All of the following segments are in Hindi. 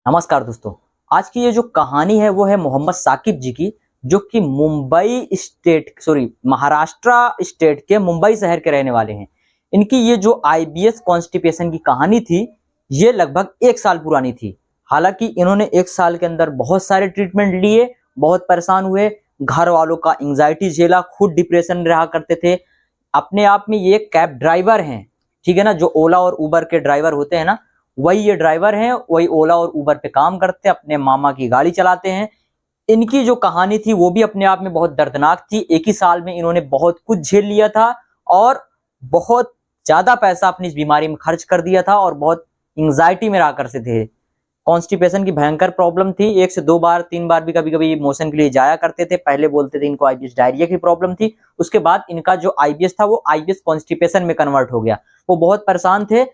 नमस्कार दोस्तों। आज की ये जो कहानी है वो है मोहम्मद साकिब जी की, जो कि महाराष्ट्र स्टेट के मुंबई शहर के रहने वाले हैं। इनकी ये जो आईबीएस कॉन्स्टिपेशन की कहानी थी, ये लगभग 1 साल पुरानी थी। हालांकि इन्होंने 1 साल के अंदर बहुत सारे ट्रीटमेंट लिए, बहुत परेशान हुए, घर वालों का एंग्जाइटी झेला, खुद डिप्रेशन रहा करते थे। अपने आप में ये कैब ड्राइवर हैं, ठीक है ना। जो ओला और उबर के ड्राइवर होते हैं ना, वही ये ड्राइवर हैं, वही ओला और उबर पे काम करते हैं, अपने मामा की गाड़ी चलाते हैं। इनकी जो कहानी थी वो भी अपने आप में बहुत दर्दनाक थी। एक ही साल में इन्होंने बहुत कुछ झेल लिया था और बहुत ज्यादा पैसा अपनी इस बीमारी में खर्च कर दिया था और बहुत एंग्जाइटी में रहा करते थे। कॉन्स्टिपेशन की भयंकर प्रॉब्लम थी। 1 से 2 बार 3 बार भी कभी कभी मोशन के लिए जाया करते थे। पहले बोलते थे इनको आईबीएस डायरिया की प्रॉब्लम थी, उसके बाद इनका जो आईबीएस था वो आईबीएस कॉन्स्टिपेशन में कन्वर्ट हो गया। वो बहुत परेशान थे।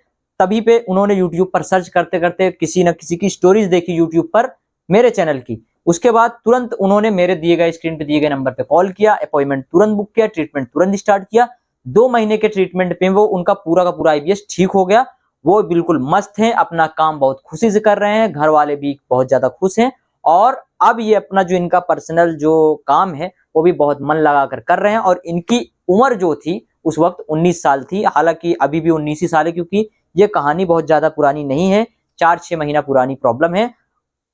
तभी पे उन्होंने यूट्यूब पर सर्च करते करते किसी न किसी की स्टोरीज देखी यूट्यूब पर, मेरे चैनल की। उसके बाद तुरंत उन्होंने मेरे दिए गए स्क्रीन पे दिए गए नंबर पे कॉल किया, अपॉइंटमेंट तुरंत बुक किया, ट्रीटमेंट तुरंत स्टार्ट किया। 2 महीने के ट्रीटमेंट पे वो उनका पूरा का पूरा आईबीएस ठीक हो गया। वो बिल्कुल मस्त हैं, अपना काम बहुत खुशी से कर रहे हैं, घर वाले भी बहुत ज्यादा खुश हैं। और अब ये अपना जो इनका पर्सनल जो काम है वो भी बहुत मन लगाकर कर रहे हैं। और इनकी उम्र जो थी उस वक्त 19 साल थी। हालांकि अभी भी 19 ही साल है, क्योंकि ये कहानी बहुत ज्यादा पुरानी नहीं है, 4-6 महीना पुरानी प्रॉब्लम है।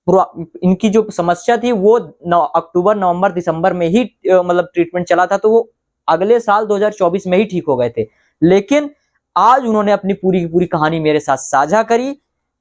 इनकी जो समस्या थी वो अक्टूबर नवंबर दिसंबर में ही मतलब ट्रीटमेंट चला था, तो वो अगले साल 2024 में ही ठीक हो गए थे। लेकिन आज उन्होंने अपनी पूरी की पूरी कहानी मेरे साथ साझा करी,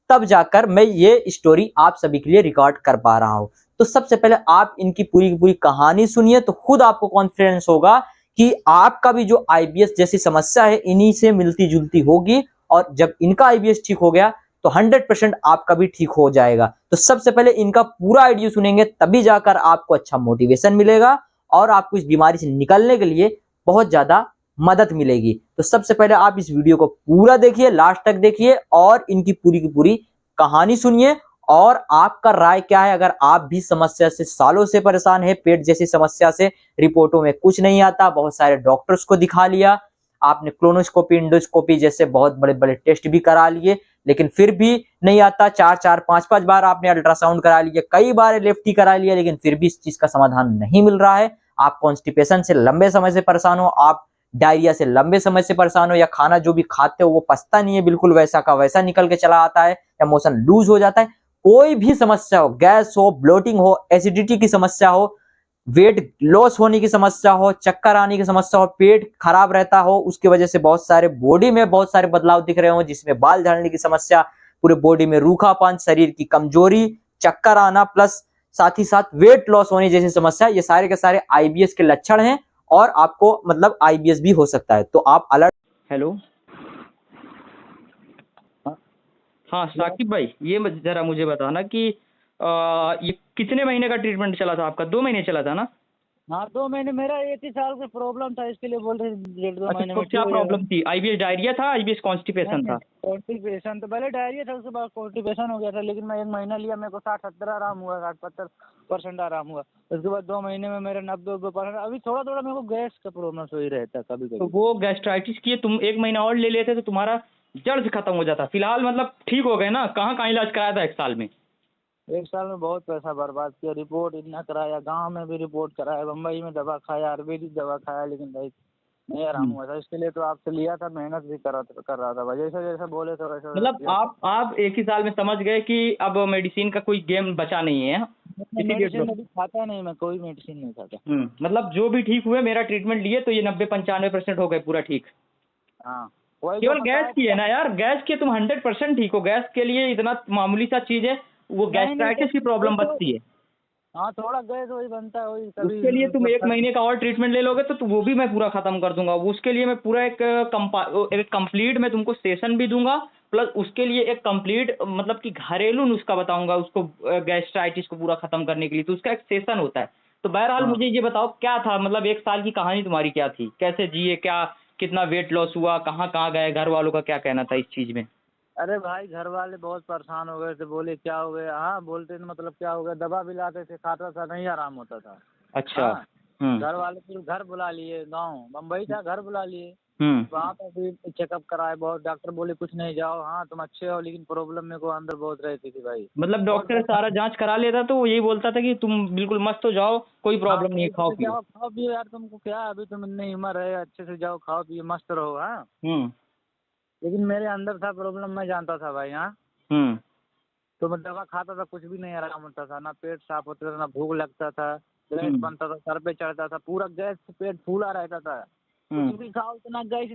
तब जाकर मैं ये स्टोरी आप सभी के लिए रिकॉर्ड कर पा रहा हूं। तो सबसे पहले आप इनकी पूरी की पूरी कहानी सुनिए, तो खुद आपको कॉन्फिडेंस होगा कि आपका भी जो आईबीएस जैसी समस्या है इन्हीं से मिलती जुलती होगी। और जब इनका आईबीएस ठीक हो गया तो 100% आपका भी ठीक हो जाएगा। तो सबसे पहले इनका पूरा आइडिया सुनेंगे, तभी जाकर आपको अच्छा मोटिवेशन मिलेगा और आपको इस बीमारी से निकलने के लिए बहुत ज्यादा मदद मिलेगी। तो सबसे पहले आप इस वीडियो को पूरा देखिए, लास्ट तक देखिए और इनकी पूरी की पूरी कहानी सुनिए। और आपका राय क्या है? अगर आप भी समस्या से सालों से परेशान है, पेट जैसी समस्या से, रिपोर्टों में कुछ नहीं आता, बहुत सारे डॉक्टर्स को दिखा लिया, आपने क्लोनोस्कोपी, इंडोस्कोपी जैसे बहुत बड़े बड़े टेस्ट भी करा लिए, लेकिन फिर भी नहीं आता, 4-4 5-5 बार आपने अल्ट्रासाउंड करा लिया, कई बार लेफ्टी करा लिया, लेकिन फिर भी इस चीज का समाधान नहीं मिल रहा है। आप कॉन्स्टिपेशन से लंबे समय से परेशान हो, आप डायरिया से लंबे समय से परेशान हो, या खाना जो भी खाते हो वो पचता नहीं है, बिल्कुल वैसा का वैसा निकल के चला आता है, या मोशन लूज हो जाता है, कोई भी समस्या हो, गैस हो, ब्लोटिंग हो, एसिडिटी की समस्या हो, वेट लॉस होने की समस्या हो, चक्कर आने की समस्या हो, पेट खराब रहता हो, उसकी वजह से बहुत सारे बॉडी में बहुत सारे बदलाव दिख रहे हो, जिसमें बाल झड़ने की समस्या, पूरे बॉडी में रूखापन, शरीर की कमजोरी, चक्कर आना, प्लस साथ ही साथ वेट लॉस होने जैसी समस्या, ये सारे के सारे आईबीएस के लक्षण हैं और आपको मतलब आईबीएस भी हो सकता है। तो आप अलर्ट। हेलो। हाँ साकिब भाई, ये जरा मुझे बताना कि ये कितने महीने का ट्रीटमेंट चला था आपका? 2 महीने चला था ना? हाँ 2 महीने। मेरा एक ही साल का प्रॉब्लम था, इसके लिए बोल रहे 1.5-2 अच्छा, महीने तो में क्या ठीक हो प्रॉब्लम जाएगा। थी? आईबीएस डायरिया था, आईबीएस कॉन्स्टिपेशन था? कॉन्स्टिपेशन तो पहले डायरिया था, उसके बाद कॉन्स्टिपेशन हो गया था, लेकिन मैं 1 महीना लिया, मेरे को 60-70 आराम हुआ, 60-70% आराम हुआ। उसके बाद 2 महीने में मेरा 90-90%। अभी थोड़ा थोड़ा मेरे को गैस का प्रॉब्लम सही रहता है कभी तो कभी। वो गैस्ट्राइटिस की तुम 1 महीना और ले लेते तो तुम्हारा जड़ से खत्म हो जाता। फिलहाल मतलब ठीक हो गए ना? कहाँ कहाँ इलाज कराया था 1 साल में? 1 साल में बहुत पैसा बर्बाद किया, रिपोर्ट इतना कराया, गाँव में भी रिपोर्ट कराया, बम्बई में दवा खाया, आयुर्वेदिक दवा खाया, लेकिन भाई नहीं आराम हुआ था। इसके लिए तो आपसे लिया था, मेहनत भी कर रहा था भाई, जैसे जैसे बोले तो वैसे वैसे मतलब किया था। आप 1 ही साल में समझ गए कि अब मेडिसिन का कोई गेम बचा नहीं है, इसीलिए मेडिसिन अभी खाता नहीं, मैं कोई मेडिसिन नहीं खाता। मतलब जो भी ठीक हुए, मेरा ट्रीटमेंट लिए तो ये 90-95% हो गए पूरा ठीक। हाँ वही तो केवल गैस बताया की है था। ना यार? गैस के तुम 100% ठीक हो, गैस के लिए इतना मामूली सा चीज है, वो नहीं नहीं गैस्ट्राइटिस की वो प्रॉब्लम तो बचती है। हाँ थोड़ा गैस वही बनता है, वही कभी उसके लिए तुम मतलब 1 महीने का और ट्रीटमेंट ले लोगे तो वो भी मैं पूरा खत्म कर दूंगा। उसके लिए मैं पूरा एक कंप्लीट मैं तुमको सेशन भी दूंगा, प्लस उसके लिए एक कंप्लीट मतलब कि घरेलू नुस्खा बताऊंगा उसको, गैस्ट्राइटिस को पूरा खत्म करने के लिए। तो उसका एक सेशन होता है। तो बहरहाल हाँ। मुझे ये बताओ क्या था, मतलब 1 साल की कहानी तुम्हारी क्या थी, कैसे जिए, क्या कितना वेट लॉस हुआ, कहाँ कहाँ गए, घर वालों का क्या कहना था इस चीज में? अरे भाई घर वाले बहुत परेशान हो गए थे, बोले क्या हो गया, हाँ बोलते थे मतलब क्या हो गया, दवा भी लाते थे, खाता था, नहीं आराम होता था। अच्छा। हाँ घर वाले फिर घर बुला लिए, गाँव बम्बई था, घर बुला लिए। वहाँ पर भी चेकअप कराए, बहुत डॉक्टर बोले कुछ नहीं, जाओ, हाँ तुम अच्छे हो, लेकिन प्रॉब्लम मेरे को अंदर बहुत रहती थी भाई। मतलब डॉक्टर सारा जांच करा लेता तो वो यही बोलता था कि तुम बिल्कुल मस्त हो जाओ, कोई प्रॉब्लम नहीं है, खाओ पियो। जाओ खाओ पियो यार, तुमको क्या है, अभी तुम इतनी उम्र है, अच्छे से जाओ खाओ पियो मस्त रहो। हाँ, लेकिन मेरे अंदर था प्रॉब्लम, मैं जानता था भाई। हाँ, तो मैं दवा खाता था, कुछ भी नहीं आराम होता था, ना पेट साफ होता था, ना भूख लगता था, गैस बनता था, सर पे चढ़ता था, पूरा गैस से पेट फूला रहता था। कुछ भी खाओ इतना गैस,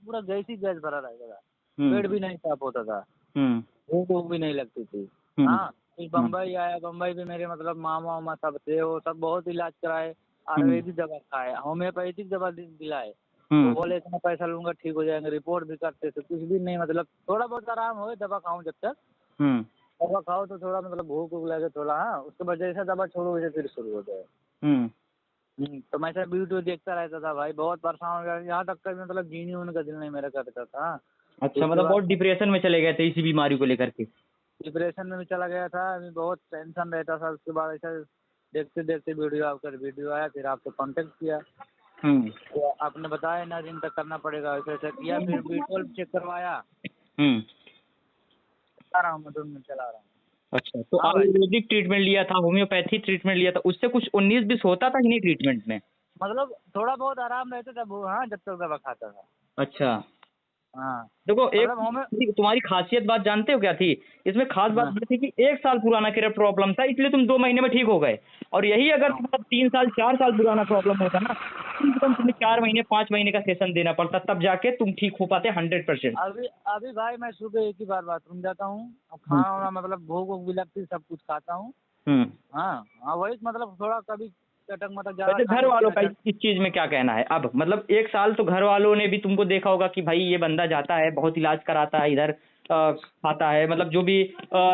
पूरा गैस ही गैस भरा रहता था, पेट भी नहीं साफ होता था, भूख भी नहीं लगती थी। हाँ, फिर बम्बई आया, बम्बई भी मेरे मतलब मामा वामा सब थे, वो सब बहुत इलाज कराए, आयुर्वेदिक दवा खाए, होम्योपैथिक दवा दिलाए, तो बोले इतना पैसा लूंगा ठीक हो जाएंगे, रिपोर्ट भी करते थे, कुछ भी नहीं, मतलब थोड़ा बहुत आराम हो, दवा खाऊं जब तक, दवा खाओ तो थोड़ा मतलब भूख वूख लगे थोड़ा। हाँ, उसके बाद जैसे दवा छोड़ो वैसे फिर शुरू हो जाए। तो मैं ऐसा वीडियो देखता रहता था भाई, बहुत परेशान हो गया, यहाँ तक कभी मतलब जीने ऊने का दिल नहीं मेरा करता था। अच्छा, मतलब बहुत डिप्रेशन में चले गए थे इसी बीमारी को लेकर के? डिप्रेशन में भी चला गया था, अभी बहुत टेंशन रहता था। उसके बाद ऐसा देखते देखते वीडियो आया, फिर आपसे कांटेक्ट किया, तो आपने बताया ना दिन तक करना पड़ेगा, ऐसा ऐसा किया, फिर B12 चेक करवाया, चला रहा हूँ मैं 2 मिनट चला रहा हूँ। अच्छा, तो आयुर्वेदिक ट्रीटमेंट लिया था, होम्योपैथी ट्रीटमेंट लिया था, उससे कुछ 19-20 होता था कि नहीं ट्रीटमेंट में? मतलब थोड़ा बहुत आराम रहता था वो, हाँ, जब तक दवा खाता था। अच्छा, हाँ, देखो एक मतलब तुम्हारी खासियत बात जानते हो क्या थी इसमें? खास बात ये थी कि 1 साल पुराना केवल प्रॉब्लम था, इसलिए तुम 2 महीने में ठीक हो गए। और यही अगर तुम्हारा 3 साल 4 साल पुराना प्रॉब्लम होता ना, तो तुम्हें 4 महीने 5 महीने का सेशन देना पड़ता, तब जाके तुम ठीक हो पाते 100%। अभी भाई मैं सुबह एक ही बार बाथरूम जाता हूँ, और खाना वाना मतलब भूख वूख भी लगती है, सब कुछ खाता हूँ। हाँ हाँ, वही मतलब थोड़ा कभी चटक मटक वैसे घर वालों का इस चीज में क्या कहना है? अब मतलब 1 साल तो घर वालों ने भी तुमको देखा होगा कि भाई ये बंदा जाता है, बहुत इलाज कराता है, इधर खाता है, मतलब जो भी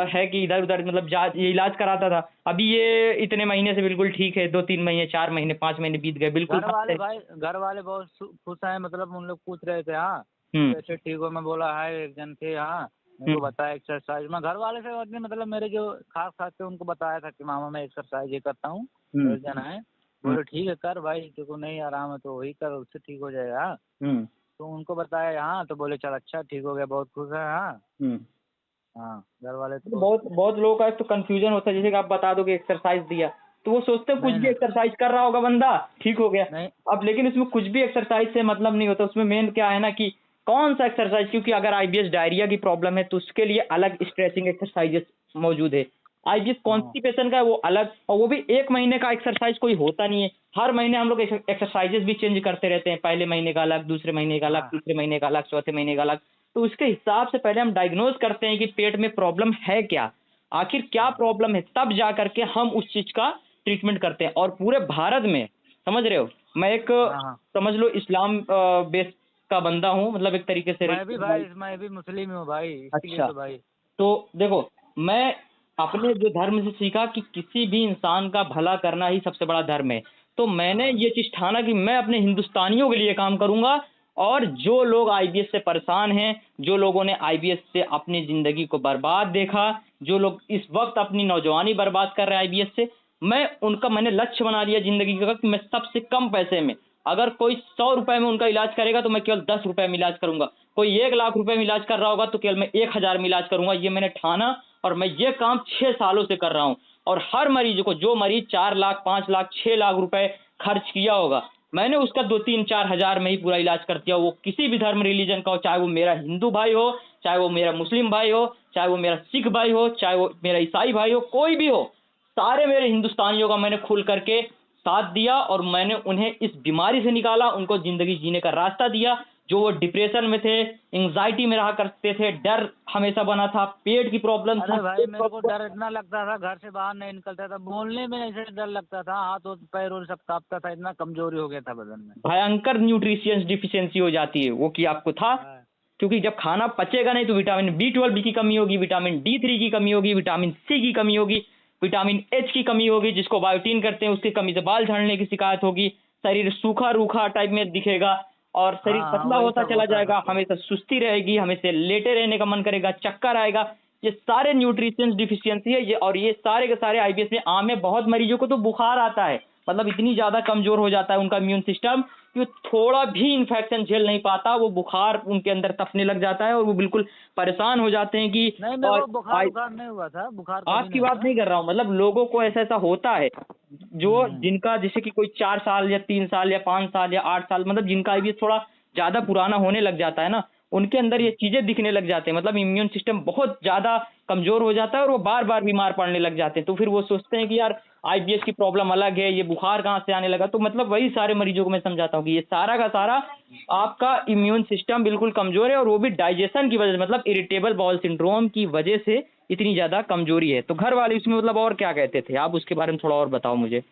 है कि इधर उधर मतलब ये इलाज कराता था। अभी ये इतने महीने से बिल्कुल ठीक है, 2-3 महीने 4 महीने 5 महीने बीत गए, बिल्कुल घर वाले बहुत खुश हैं, मतलब उन लोग पूछ रहे थे। हाँ, कैसे ठीक हो? मैं बोला है एक जन थे, हाँ, मेरे को बताया एक्सरसाइज, मैं घर वाले से मतलब मेरे जो खास थे उनको बताया था कि मामा मैं एक्सरसाइज ये करता हूँ, एक जन है, बोले ठीक है कर भाई, तेरे को नहीं आराम है तो वही कर, उससे ठीक हो जाएगा। तो उनको बताया, हाँ, तो बोले चल अच्छा ठीक हो गया, बहुत खुश है। हाँ, हाँ, घर वाले तो बहुत लोगों का तो कंफ्यूजन होता है, जैसे कि आप बता दो कि एक्सरसाइज दिया, तो वो सोचते हैं कुछ भी एक्सरसाइज कर रहा होगा बंदा ठीक हो गया। अब लेकिन उसमें कुछ भी एक्सरसाइज से मतलब नहीं होता, उसमें मेन क्या है ना कि कौन सा एक्सरसाइज, क्योंकि अगर IBS डायरिया की प्रॉब्लम है तो उसके लिए अलग स्ट्रेचिंग एक्सरसाइजेस मौजूद है, IBS कॉन्स्टिपेशन का है वो अलग, और वो भी 1 महीने का एक्सरसाइज कोई होता नहीं है। हर महीने हम लोग एक्सरसाइजेस भी चेंज करते रहते हैं, पहले महीने का अलग, दूसरे महीने का अलग, तीसरे महीने का अलग, चौथे महीने का अलग। तो उसके हिसाब से पहले हम डायग्नोज करते हैं कि पेट में प्रॉब्लम है क्या, आखिर क्या प्रॉब्लम है, तब जा करके हम उस चीज का ट्रीटमेंट करते हैं। और पूरे भारत में, समझ रहे हो, मैं एक समझ लो इस्लाम बेस का बंदा हूँ, मतलब एक तरीके से। मैं भी मुस्लिम हूँ भाई। अच्छा, तो भाई तो देखो, मैं अपने जो धर्म से सीखा कि किसी भी इंसान का भला करना ही सबसे बड़ा धर्म है, तो मैंने ये चीज ठाना कि मैं अपने हिंदुस्तानियों के लिए काम करूंगा। और जो लोग IBS से परेशान हैं, जो लोगों ने IBS से अपनी जिंदगी को बर्बाद देखा, जो लोग इस वक्त अपनी नौजवानी बर्बाद कर रहे हैं IBS से, मैंने लक्ष्य बना लिया जिंदगी का कि मैं सबसे कम पैसे में, अगर कोई 100 रुपए में उनका इलाज करेगा तो मैं केवल 10 रुपए में इलाज करूंगा, कोई 1 लाख रुपए में इलाज कर रहा होगा तो केवल मैं 1000 में इलाज करूंगा। ये मैंने ठाना, और मैं ये काम 6 सालों से कर रहा हूं। और हर मरीज को, जो मरीज 4 लाख 5 लाख 6 लाख रुपए खर्च किया होगा, मैंने उसका 2-3-4 हजार में ही पूरा इलाज कर दिया। वो किसी भी धर्म रिलीजन का हो, चाहे वो मेरा हिंदू भाई हो, चाहे वो मेरा मुस्लिम भाई हो, चाहे वो मेरा सिख भाई हो, चाहे वो मेरा ईसाई भाई हो, कोई भी हो, सारे मेरे हिंदुस्तानियों का मैंने खुल करके साथ दिया, और मैंने उन्हें इस बीमारी से निकाला, उनको जिंदगी जीने का रास्ता दिया। जो वो डिप्रेशन में थे, एंजाइटी में रहा करते थे, डर हमेशा बना था, पेट की प्रॉब्लम था। अरे भाई मेरे को डर इतना लगता था, घर से बाहर नहीं निकलता था, बोलने में ऐसे डर लगता था, हाथ और पैर और सब कांपता था, इतना कमजोरी हो गया था बदन में, भयंकर न्यूट्रिशियंस डिफिशियंसी हो जाती है वो, कि आपको था। क्योंकि जब खाना पचेगा नहीं तो विटामिन B12 की कमी होगी, विटामिन D3 की कमी होगी, विटामिन C की कमी होगी, विटामिन H की कमी होगी, जिसको बायोटीन करते हैं, उसकी कमी से बाल झड़ने की शिकायत होगी, शरीर सूखा रूखा टाइप में दिखेगा, और शरीर पतला होता चला जाएगा, हमेशा सुस्ती रहेगी, हमेशा लेटे रहने का मन करेगा, चक्कर आएगा। ये सारे न्यूट्रिशंस डिफिशियंसी है ये, और ये सारे के सारे IBS में आम है। बहुत मरीजों को तो बुखार आता है, मतलब इतनी ज्यादा कमजोर हो जाता है उनका इम्यून सिस्टम कि वो थोड़ा भी इन्फेक्शन झेल नहीं पाता, वो बुखार उनके अंदर तपने लग जाता है और वो बिल्कुल परेशान हो जाते हैं कि नहीं मेरे और को बुखार उखार नहीं हुआ था, बुखार कभी आपकी नहीं बात था। नहीं कर रहा हूँ, मतलब लोगों को ऐसा ऐसा होता है जो हम्म। जिनका जैसे कि कोई 4 साल या 3 साल या 5 साल या 8 साल, मतलब जिनका आईबीएस थोड़ा ज्यादा पुराना होने लग जाता है ना, उनके अंदर ये चीजें दिखने लग जाते हैं, मतलब इम्यून सिस्टम बहुत ज्यादा कमजोर हो जाता है और वो बार बार बीमार पड़ने लग जाते हैं। तो फिर वो सोचते हैं कि यार आईबीएस की प्रॉब्लम अलग है, ये बुखार कहाँ से आने लगा। तो मतलब वही सारे मरीजों को मैं समझाता हूँ कि ये सारा का सारा आपका इम्यून सिस्टम बिल्कुल कमजोर है और वो भी डाइजेशन की वजह से, मतलब इरिटेबल बाउल सिंड्रोम की वजह से इतनी ज्यादा कमजोरी है। तो घर वाले इसमें मतलब और क्या कहते थे, आप उसके बारे में थोड़ा और बताओ मुझे।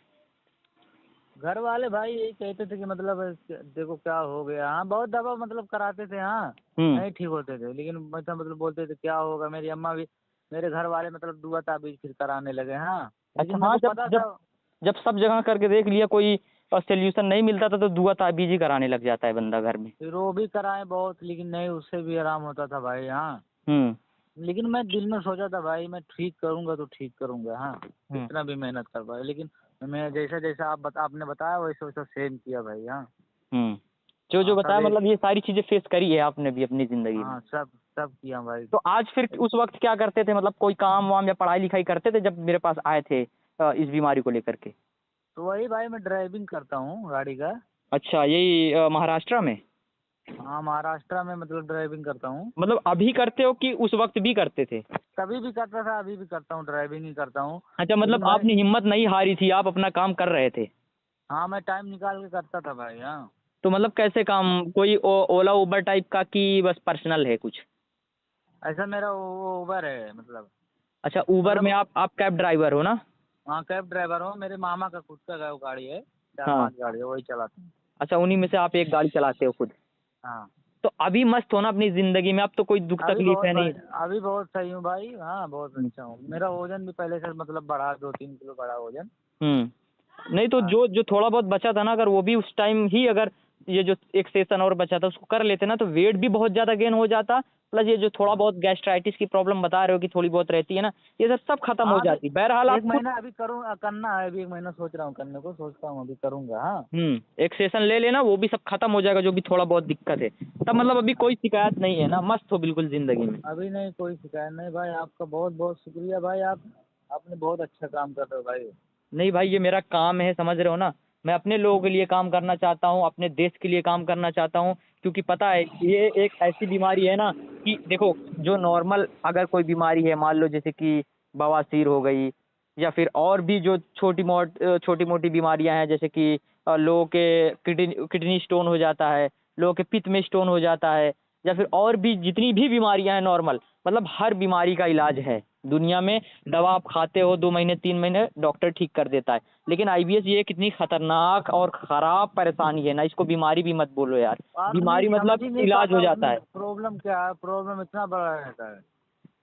घर वाले भाई यही कहते थे कि मतलब देखो क्या हो गया। हाँ बहुत दवा मतलब कराते थे, हाँ नहीं ठीक होते थे, लेकिन मतलब बोलते थे क्या होगा। मेरी अम्मा भी, मेरे घर वाले मतलब दुआ ताबीज फिर कराने लगे। हाँ अच्छा, लेकिन मेरे हाँ, को जब पता जब था। जब सब जगह करके देख लिया कोई सोल्यूशन नहीं मिलता था तो दुआ ताबीज ही कराने लग जाता है बंदा घर में। फिर वो भी कराए बहुत, लेकिन नहीं उससे भी आराम होता था भाई। हाँ हम्म लेकिन मैं दिल में सोचा था भाई मैं ठीक करूंगा तो ठीक करूंगा। हाँ हम्म कितना भी मेहनत कर पाए, लेकिन मैं जैसा जैसा आपने बताया वैसे वैसा सेम किया भाई। हाँ हम्म जो जो हाँ सब बताया, एक। मतलब ये सारी चीजें फेस करी है आपने भी अपनी जिंदगी में। हाँ सब सब किया भाई। तो आज फिर उस वक्त क्या करते थे, मतलब कोई काम वाम या पढ़ाई लिखाई करते थे जब मेरे पास आए थे इस बीमारी को लेकर के? तो वही भाई मैं ड्राइविंग करता हूँ गाड़ी का। अच्छा, यही महाराष्ट्र में? हाँ महाराष्ट्र में मतलब ड्राइविंग करता हूँ। मतलब अभी करते हो कि उस वक्त भी करते थे? कभी भी करता था, अभी भी करता हूँ, ड्राइविंग ही करता हूँ। अच्छा, लेकिन मतलब भाई आपने हिम्मत नहीं हारी थी, आप अपना काम कर रहे थे। हाँ मैं टाइम निकाल के करता था भाई। हाँ तो मतलब कैसे काम, कोई ओला उबर टाइप का कि बस पर्सनल है कुछ? ऐसा मेरा वो उबर है मतलब। अच्छा, उबर में मतलब आप कैब ड्राइवर हो ना? हाँ कैब ड्राइवर हूँ। मेरे मामा का खुद का गाड़ी है, चार हाँ। पांच गाड़ी है, वही चलाता हूँ। अच्छा, उन्हीं में से आप एक गाड़ी चलाते हो खुद? हाँ तो अभी मस्त हो ना अपनी जिंदगी में, अब तो कोई दुख अभी तकलीफ बहुत है भाई, नहीं? अभी बहुत सही हूँ भाई। हाँ बहुत हम्म अच्छा हूँ। मेरा वजन भी पहले से मतलब बढ़ा, 2-3 किलो बढ़ा वजन। नहीं तो हाँ जो जो थोड़ा बहुत बचा था ना, अगर वो भी उस टाइम ही, अगर ये जो एक सेशन और बचा था उसको कर लेते ना, तो वेट भी बहुत ज्यादा गेन हो जाता। प्लस ये जो थोड़ा बहुत गैस्ट्राइटिस की प्रॉब्लम बता रहे हो कि थोड़ी बहुत रहती है ना, ये सब खत्म हो हाँ अभी जाती। बहरहाल आप एक खुद महीना अभी करूँ करना है। अभी एक महीना सोच रहा हूँ करने को, सोचता हूँ अभी करूँगा। हाँ एक सेशन ले लेना, वो भी सब खत्म हो जाएगा जो भी थोड़ा बहुत दिक्कत है। तब मतलब अभी कोई शिकायत नहीं है ना, मस्त हो बिल्कुल जिंदगी में। अभी नहीं कोई शिकायत नहीं भाई। आपका बहुत बहुत शुक्रिया भाई। आपने बहुत अच्छा काम कर रहे हो भाई। नहीं भाई, ये मेरा काम है, समझ रहे हो ना। मैं अपने लोगों के लिए काम करना चाहता हूँ, अपने देश के लिए काम करना चाहता हूँ। क्योंकि पता है ये एक ऐसी बीमारी है ना कि देखो, जो नॉर्मल अगर कोई बीमारी है, मान लो जैसे कि बवासीर हो गई, या फिर और भी जो छोटी मोटी बीमारियां हैं, जैसे कि लोगों के किडनी स्टोन हो जाता है, लोगों के पित्त में स्टोन हो जाता है, या फिर और भी जितनी भी बीमारियां हैं नॉर्मल, मतलब हर बीमारी का इलाज है दुनिया में। दवा आप खाते हो 2 महीने 3 महीने, डॉक्टर ठीक कर देता है। लेकिन आईबीएस ये कितनी खतरनाक और खराब परेशानी है ना, इसको बीमारी भी मत बोलो यार। आदमी बीमारी समझ मतलब ही नहीं इलाज हो पाता जाता उसमें है। प्रॉब्लम क्या है। प्रॉब्लम इतना बड़ा रहता है।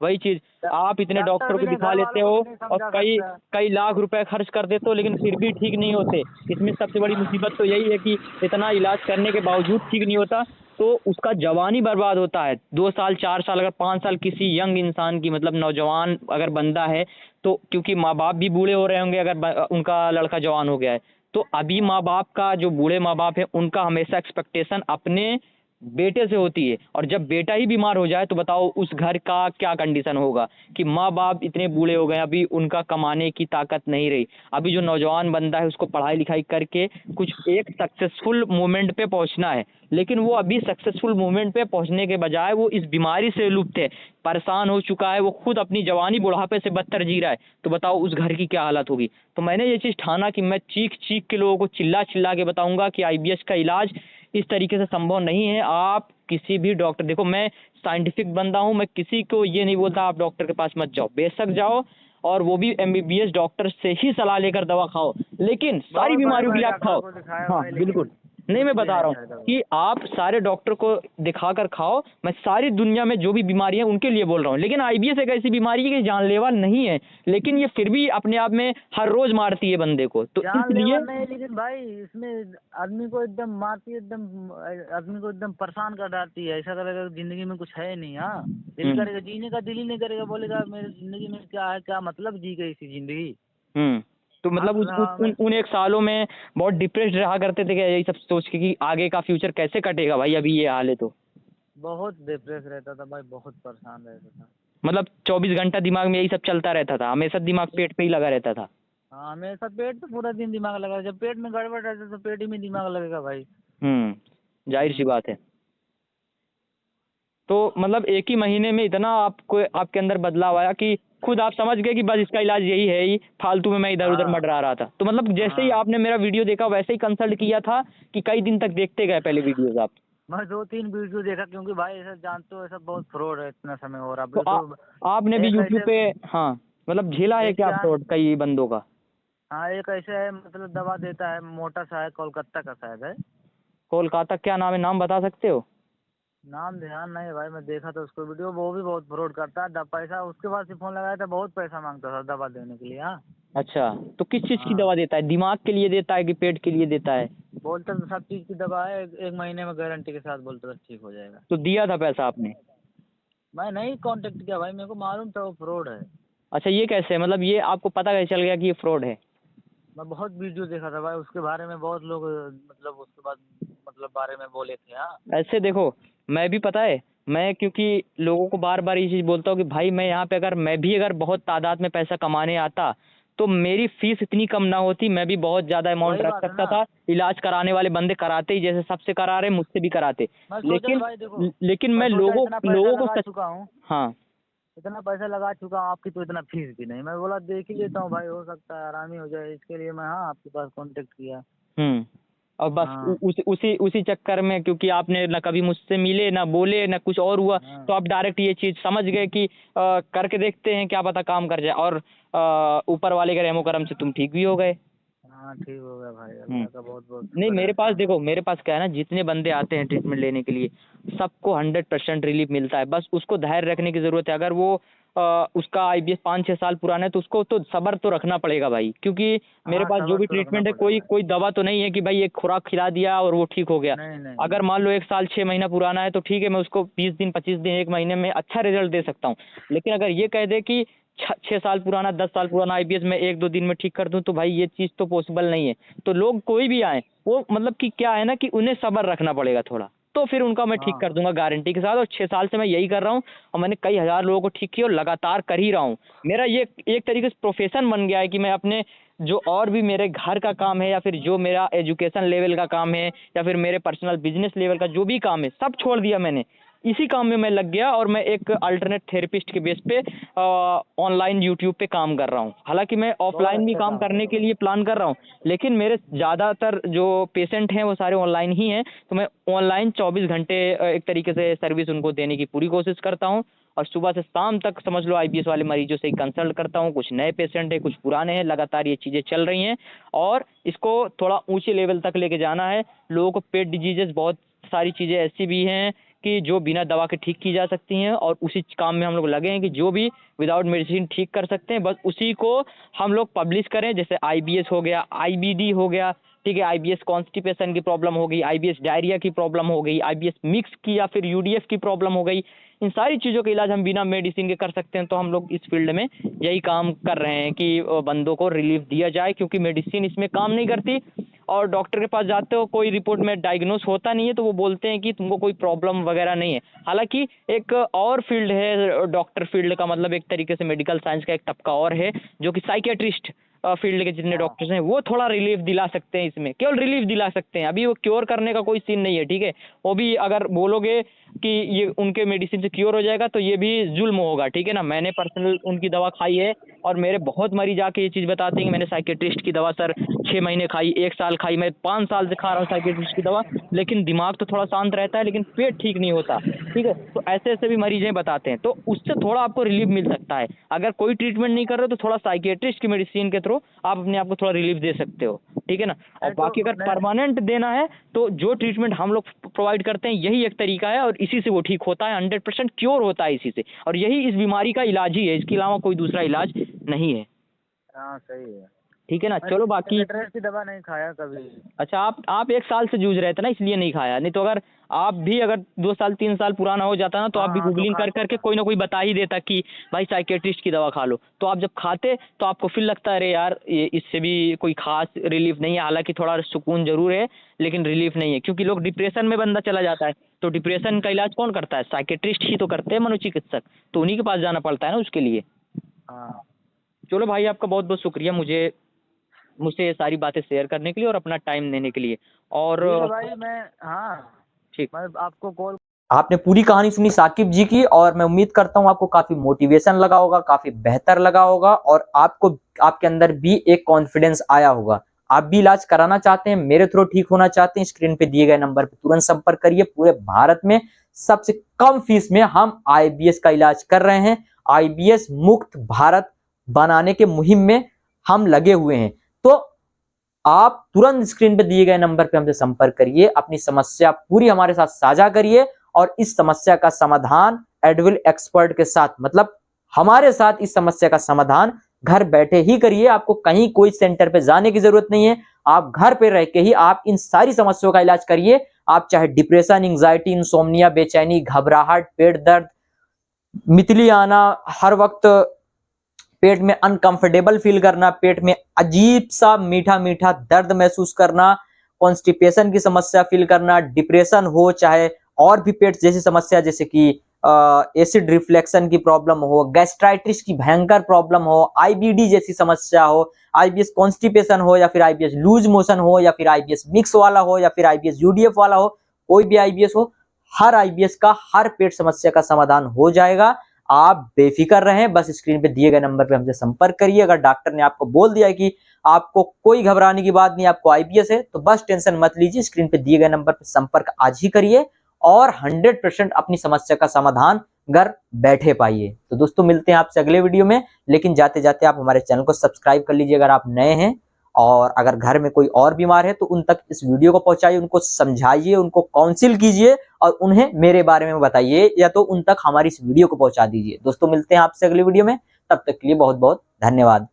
वही चीज, आप इतने डॉक्टर डॉक्टर भी को नहीं, दिखा घर लेते वालों को हो भी नहीं और समझा कई सकता है। कई लाख रुपए खर्च कर देते हो, लेकिन फिर भी ठीक नहीं होते। इसमें सबसे बड़ी मुसीबत तो यही है कि इतना इलाज करने के बावजूद ठीक नहीं होता, तो उसका जवानी बर्बाद होता है। 2 साल 4 साल अगर 5 साल किसी यंग इंसान की, मतलब नौजवान अगर बंदा है, तो क्योंकि माँ बाप भी बूढ़े हो रहे होंगे अगर उनका लड़का जवान हो गया है, तो अभी माँ बाप का, जो बूढ़े माँ बाप है उनका हमेशा एक्सपेक्टेशन अपने बेटे से होती है। और जब बेटा ही बीमार हो जाए तो बताओ उस घर का क्या कंडीशन होगा, कि माँ बाप इतने बूढ़े हो गए, अभी उनका कमाने की ताकत नहीं रही। अभी जो नौजवान बंदा है उसको पढ़ाई लिखाई करके कुछ एक सक्सेसफुल मोमेंट पे पहुंचना है, लेकिन वो अभी सक्सेसफुल मोमेंट पे पहुंचने के बजाय वो इस बीमारी से लुप्त है, परेशान हो चुका है, वो खुद अपनी जवानी बुढ़ापे से बदतर जी रहा है। तो बताओ उस घर की क्या हालत होगी। तो मैंने ये चीज़ ठाना कि मैं चीख चीख के लोगों को चिल्ला चिल्ला के बताऊंगा कि आईबीएस का इलाज इस तरीके से संभव नहीं है। आप किसी भी डॉक्टर, देखो मैं साइंटिफिक बंदा हूँ, मैं किसी को ये नहीं बोलता आप डॉक्टर के पास मत जाओ, बेशक जाओ, और वो भी एमबीबीएस डॉक्टर से ही सलाह लेकर दवा खाओ, लेकिन सारी बहुत बड़े बीमारियों के बड़े लिए आप डॉक्टर खाओ। को दिखाया हाँ भाई, बिल्कुल। लेकिन नहीं, कुछ मैं भी बता नहीं रहा हूँ फायदा हुआ। कि आप सारे डॉक्टर को दिखा कर खाओ। मैं सारी दुनिया में जो भी बीमारी है उनके लिए बोल रहा हूँ, लेकिन आईबीएस एक ऐसी बीमारी है कि जानलेवा नहीं है, लेकिन ये फिर भी अपने आप में हर रोज मारती है बंदे को, तो जानलेवा इसलिए नहीं, लेकिन भाई इसमें आदमी को एकदम मारती है, एकदम आदमी को एकदम परेशान कर डालती है। ऐसा करेगा जिंदगी में कुछ है नहीं। हाँ दिल हम्म करेगा जीने का, दिल ही नहीं करेगा, बोलेगा मेरी जिंदगी में क्या है, क्या मतलब जी गई इसी जिंदगी। हम्म तो मतलब हाँ, उन 1 सालों में बहुत डिप्रेस्ड रहा करते थे क्या, यही सब सोच के कि आगे का फ्यूचर कैसे कटेगा भाई, अभी ये हाल है तो? बहुत डिप्रेस रहता था भाई, बहुत परेशान रहता था। मतलब 24 घंटा दिमाग में यही सब चलता रहता था, हमेशा दिमाग पेट पे ही लगा रहता था? हाँ, हमेशा पेट पे पूरा दिन दिमाग लगा, जब पेट में गड़बड़ रहता तो पेट ही में दिमाग लगेगा भाई। जाहिर सी बात है। तो मतलब 1 ही महीने में इतना आपको आपके अंदर बदलाव आया कि खुद आप समझ गए कि बस इसका इलाज यही है ही, फालतू में मैं इधर-उधर हाँ, मंडरा रहा था। तो मतलब जैसे ही हाँ। आपने मेरा वीडियो देखा वैसे ही कंसल्ट किया था कि कई दिन तक देखते गए पहले वीडियोज़ आप? मैं 2-3 वीडियो देखा, क्योंकि भाई ऐसा जानते हो, ऐसा बहुत फ्रॉड है, इतना समय हो रहा तो बिल्कुल। आपने भी एक यूट्यूब ऐसे पे, हाँ, मतलब झेला है एक क्या क्या फ्रॉड कई बंदों का? हाँ, एक ऐसे है, मतलब दवा देता है, मोटा सा है, कोलकाता का शायद है। कोलकाता क्या नाम है, नाम बता सकते हो? नाम ध्यान नहीं है भाई, मैं देखा था उसको वीडियो, वो भी बहुत फ्रॉड करता है। पैसा उसके पास ही फोन लगाया था, बहुत पैसा मांगता था दवा देने के लिए। हाँ, अच्छा, तो किस चीज़ की हाँ। दवा देता है? दिमाग के लिए देता है कि पेट के लिए देता है? बोलता तो सब चीज़ की दवा है, एक महीने में गारंटी के साथ बोलता था ठीक हो जाएगा। तो दिया था पैसा आपने? मैं नहीं कांटेक्ट किया भाई, मेरे को मालूम था वो फ्रॉड है। अच्छा, ये कैसे, मतलब ये आपको पता कैसे चल गया कि ये फ्रॉड है? मैं बहुत वीडियो देखा था भाई उसके बारे में, बहुत लोग मतलब उसके बाद मतलब बारे में बोले थे। हाँ, ऐसे देखो, मैं भी पता है, मैं क्योंकि लोगों को बार बार ये चीज़ बोलता हूँ कि भाई मैं यहाँ पे अगर बहुत तादाद में पैसा कमाने आता तो मेरी फीस इतनी कम ना होती, मैं भी बहुत ज़्यादा अमाउंट वही रख बात है सकता ना। था। इलाज कराने वाले बंदे कराते ही, जैसे सबसे करा रहे मुझसे भी कराते। मैं सोचा था लेकिन भाई, देखो, लेकिन मैं मैं सोचा लोगों इतना पैसा लोगों को लगा सच, चुका हूँ, हाँ, इतना पैसा लगा चुका हूँ, आपकी तो इतना फीस भी नहीं। मैं बोला देख ही लेता हूँ भाई, हो सकता है आराम ही हो जाए, इसके लिए मैं हाँ आपके पास कांटेक्ट किया। और बस हाँ, उसी चक्कर में, क्योंकि आपने ना कभी मुझसे मिले ना बोले ना कुछ और हुआ, हाँ, तो आप डायरेक्ट ये चीज़ समझ गए कि करके देखते हैं क्या पता काम कर जाए, और ऊपर वाले के रहमो करम से तुम ठीक भी हो गए। हाँ, ठीक हो गया भाई, हम्म अल्लाह का बहुत बहुत नहीं, शुक्र है मेरे पास एहसान है। देखो, मेरे पास क्या है ना, जितने बंदे आते हैं ट्रीटमेंट लेने के लिए सबको 100% रिलीफ मिलता है। बस उसको धैर्य रखने की ज़रूरत है। अगर वो उसका आईबीएस 5-6 साल पुराना है तो उसको तो सब्र तो रखना पड़ेगा भाई, क्योंकि मेरे हाँ, पास जो सबर भी तो रखना ट्रीटमेंट है, पड़ेगा कोई भाई। कोई दवा तो नहीं है कि भाई एक खुराक खिला दिया और वो ठीक हो गया। नहीं, नहीं, अगर नहीं। मान लो 1 साल 6 महीना पुराना है तो ठीक है, मैं उसको 20 दिन 25 दिन 1 महीने में अच्छा रिजल्ट दे सकता हूँ। लेकिन अगर ये कह दे कि 6 साल पुराना 10 साल पुराना आईबीएस मैं 1-2 दिन में ठीक कर दूं, तो भाई ये चीज़ तो पॉसिबल नहीं है। तो लोग कोई भी आए, वो मतलब कि क्या है ना कि उन्हें सब्र रखना पड़ेगा थोड़ा, तो फिर उनका मैं ठीक हाँ, कर दूंगा गारंटी के साथ। और 6 साल से मैं यही कर रहा हूँ, और मैंने कई हज़ार लोगों को ठीक किया और लगातार कर ही रहा हूँ। मेरा ये एक तरीके से प्रोफेशन बन गया है कि मैं अपने जो और भी मेरे घर का काम है, या फिर जो मेरा एजुकेशन लेवल का काम है, या फिर मेरे पर्सनल बिजनेस लेवल का जो भी काम है, सब छोड़ दिया मैंने। इसी काम में मैं लग गया, और मैं एक अल्टरनेट थेरेपिस्ट के बेस पे ऑनलाइन यूट्यूब पे काम कर रहा हूँ। हालांकि मैं बहुत ऑफलाइन भी अच्छा काम काम कर करने रहे के हो लिए भाई। प्लान कर रहा हूँ, लेकिन मेरे ज़्यादातर जो पेशेंट हैं वो सारे ऑनलाइन ही हैं। तो मैं ऑनलाइन 24 घंटे एक तरीके से सर्विस उनको देने की पूरी कोशिश करता हूँ। और सुबह से शाम तक समझ लो आईबीएस वाले मरीजों से ही कंसल्ट करता हूँ। कुछ नए पेशेंट हैं, कुछ पुराने हैं, लगातार ये चीज़ें चल रही हैं। और इसको थोड़ा ऊंचे लेवल तक लेके जाना है। लोगों को पेट डिजीजेस, बहुत सारी चीज़ें ऐसी भी हैं कि जो बिना दवा के ठीक की जा सकती हैं, और उसी काम में हम लोग लगे हैं कि जो भी विदाउट मेडिसिन ठीक कर सकते हैं, बस उसी को हम लोग पब्लिश करें। जैसे आईबीएस हो गया, आईबीडी हो गया, ठीक है, आईबीएस कॉन्स्टिपेशन की प्रॉब्लम हो गई, आईबीएस डायरिया की प्रॉब्लम हो गई, आईबीएस मिक्स की या फिर यूडीएफ की प्रॉब्लम हो गई। इन सारी चीज़ों का इलाज हम बिना मेडिसिन के कर सकते हैं। तो हम लोग इस फील्ड में यही काम कर रहे हैं कि बंदों को रिलीफ दिया जाए, क्योंकि मेडिसिन इसमें काम नहीं करती। और डॉक्टर के पास जाते हो, कोई रिपोर्ट में डायग्नोस होता नहीं है, तो वो बोलते हैं कि तुमको कोई प्रॉब्लम वगैरह नहीं है। हालांकि एक और फील्ड है डॉक्टर फील्ड का, मतलब एक तरीके से मेडिकल साइंस का एक टपका और है, जो कि साइकेट्रिस्ट फील्ड के जितने हाँ, डॉक्टर्स हैं वो थोड़ा रिलीफ दिला सकते हैं। इसमें केवल रिलीफ दिला सकते हैं, अभी वो क्योर करने का कोई सीन नहीं है, ठीक है। वो भी अगर बोलोगे कि ये उनके मेडिसिन से क्योर हो जाएगा तो ये भी जुल्म होगा, ठीक है ना। मैंने पर्सनल उनकी दवा खाई है, और मेरे बहुत मरीज आके ये चीज़ बताते हैं कि मैंने साइकेट्रिस्ट की दवा सर 6 महीने खाई, 1 साल खाई, मैं 5 साल से खा रहा हूँ साइकेट्रिस्ट की दवा, लेकिन दिमाग तो थोड़ा शांत रहता है, लेकिन पेट ठीक नहीं होता, ठीक है। तो ऐसे ऐसे भी मरीज हैं, बताते हैं। तो उससे थोड़ा आपको रिलीफ मिल सकता है। अगर कोई ट्रीटमेंट नहीं कर रहे हो तो थोड़ा साइकेट्रिस्ट की मेडिसिन के थ्रू आप अपने आप को थोड़ा रिलीफ दे सकते हो, ठीक है ना। और नहीं तो बाकी अगर नहीं, परमानेंट देना है तो जो ट्रीटमेंट हम लोग प्रोवाइड करते हैं यही एक तरीका है, और इसी से वो ठीक होता है, 100% क्योर होता है इसी से। और यही इस बीमारी का इलाज ही है, इसके अलावा कोई दूसरा इलाज नहीं है। हाँ, सही है। ठीक है ना। चलो बाकी एड्रेस की दवा नहीं खाया कभी। अच्छा, आप 1 साल से जूझ रहे थे ना, इसलिए नहीं खाया, नहीं तो अगर आप भी अगर 2 साल 3 साल पुराना हो जाता ना तो आप भी हाँ, तो गूगलिंग कर खा करके कोई ना कोई बता ही देता कि भाई साइकेट्रिस्ट की दवा खा लो। तो आप जब खाते तो आपको फिर लगता है अरे यार ये इससे भी कोई खास रिलीफ नहीं है, हालांकि थोड़ा सुकून जरूर है लेकिन रिलीफ नहीं है, क्योंकि लोग डिप्रेशन में बंदा चला जाता है तो डिप्रेशन का इलाज कौन करता है? साइकेट्रिस्ट ही तो करते हैं, मनोचिकित्सक, तो उन्हीं के पास जाना पड़ता है ना उसके लिए। हाँ चलो भाई, आपका बहुत बहुत शुक्रिया मुझसे ये सारी बातें शेयर करने के लिए और अपना टाइम देने के लिए। और ठीक है भाई, मैं हाँ ठीक, मैं आपको कॉल। आपने पूरी कहानी सुनी साकिब जी की, और मैं उम्मीद करता हूं आपको काफी मोटिवेशन लगा होगा, काफी बेहतर लगा होगा, और आपको आपके अंदर भी एक कॉन्फिडेंस आया होगा। आप भी इलाज कराना चाहते हैं, मेरे थ्रू ठीक होना चाहते हैं, स्क्रीन पे दिए गए नंबर पे तुरंत संपर्क करिए। पूरे भारत में सबसे कम फीस में हम आईबीएस का इलाज कर रहे हैं। आईबीएस मुक्त भारत बनाने के मुहिम में हम लगे हुए हैं। तो आप तुरंत स्क्रीन पे दिए गए नंबर पे हमसे संपर्क करिए, अपनी समस्या पूरी हमारे साथ साझा करिए, और इस समस्या का समाधान एडविल एक्सपर्ट के साथ, मतलब हमारे साथ इस समस्या का समाधान घर बैठे ही करिए। आपको कहीं कोई सेंटर पे जाने की जरूरत नहीं है, आप घर पे रह के ही आप इन सारी समस्याओं का इलाज करिए। आप चाहे डिप्रेशन, एंजाइटी, इंसोम्निया, बेचैनी, घबराहट, पेट दर्द, मितली आना, हर वक्त पेट में अनकंफर्टेबल फील करना, पेट में अजीब सा मीठा मीठा दर्द महसूस करना, कॉन्स्टिपेशन की समस्या फील करना, डिप्रेशन हो, चाहे और भी पेट जैसी समस्या जैसे कि एसिड रिफ्लेक्शन की प्रॉब्लम हो, गैस्ट्राइटिस की भयंकर प्रॉब्लम हो, आईबीडी जैसी समस्या हो, आईबीएस कॉन्स्टिपेशन हो, या फिर आईबीएस लूज मोशन हो, या फिर आईबीएस मिक्स वाला हो, या फिर आईबीएस यूडीएफ वाला हो, कोई भी आईबीएस हो, हर आईबीएस का हर पेट समस्या का समाधान हो जाएगा। आप बेफिक्र रहें, बस स्क्रीन पे दिए गए नंबर पे हमसे संपर्क करिए। अगर डॉक्टर ने आपको बोल दिया है कि आपको कोई घबराने की बात नहीं, आपको आईबीएस है, तो बस टेंशन मत लीजिए, स्क्रीन पे दिए गए नंबर पे संपर्क आज ही करिए और 100% अपनी समस्या का समाधान घर बैठे पाइए। तो दोस्तों, मिलते हैं आपसे अगले वीडियो में, लेकिन जाते जाते आप हमारे चैनल को सब्सक्राइब कर लीजिए अगर आप नए हैं, और अगर घर में कोई और बीमार है तो उन तक इस वीडियो को पहुंचाइए, उनको समझाइए, उनको काउंसिल कीजिए, और उन्हें मेरे बारे में बताइए, या तो उन तक हमारी इस वीडियो को पहुंचा दीजिए। दोस्तों, मिलते हैं आपसे अगली वीडियो में, तब तक के लिए बहुत बहुत धन्यवाद।